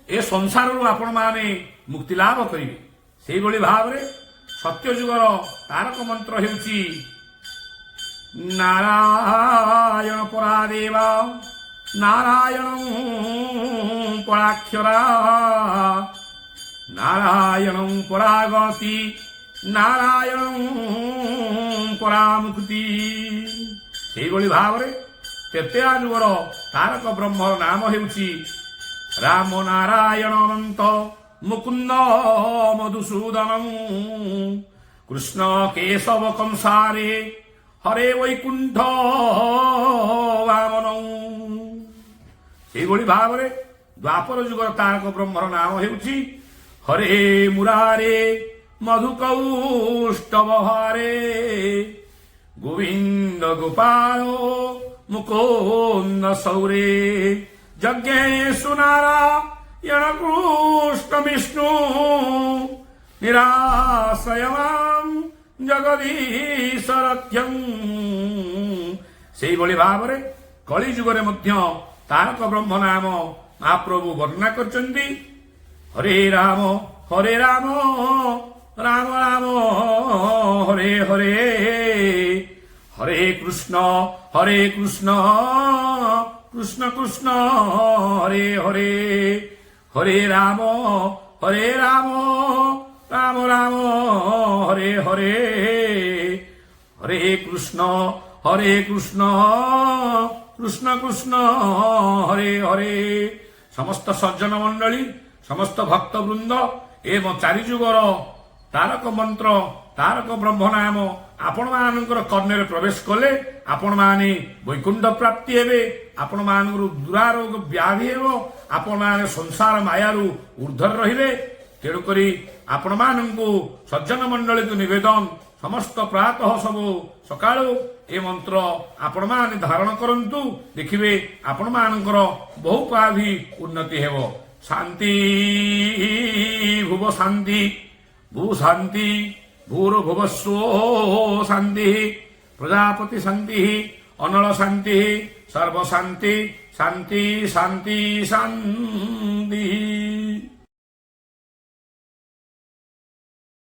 ए संसार आपण माने मुक्ति लाभ करिवे। सेही भली भावरे सत्ययुगर तारक मंत्र हेउची नारायण परादेव नारायण पराक्षरा नारायण परागति नारायण परामुक्ति। सेही भली भावरे तृतीय युगर तारक ब्रह्मर नाम हेउची राम नारायण अनंत मुकुंद मधुसूदन कृष्ण केशव कंसारे हरे वैकुंठ वामन। सेही भली भावरे द्वापर युगर तारक ब्रह्मर नाम हेउची हरे मुरारे मधुकौष्टव हरे गोविंद गोपाल मुकुंद सौरे यज्ञेषु नारायण कृष्ण विष्णु निराश्रयमां जगदीशरथ्यं। सेही भली भावरे कली युगरे मध्य तारक ब्रह्म नाम महाप्रभु वर्णना करचंदी हरे राम राम राम हरे हरे हरे कृष्ण कृष्ण कृष्ण हरे हरे हरे राम राम राम हरे हरे हरे कृष्ण कृष्ण कृष्ण हरे हरे। समस्त सज्जन मंडली समस्त भक्त वृंद एवं चारिजुगर तारक मंत्र तारक ब्रह्म नाम आपण मानकर कर्णरे प्रवेश कले आपण माने वैकुंठ प्राप्ति हेबे आपण मानकर दुरारोग व्याधि हेबो आपण माने संसार मायारू ऊर्ध्वर रहिबे। तेणुकरी आपण मानकु सज्जन मंडली को निवेदन समस्त प्रातः सबु सकाळु ए मंत्र आपण माने धारण करंतु देखिबे आपण मानकर बहुपाधि उन्नति हेबो। शांति भुव शांति भू शांति भूर्भुवस्व शांति प्रजापति शांति अनल शांति सर्व शांति शांति शांति शांति।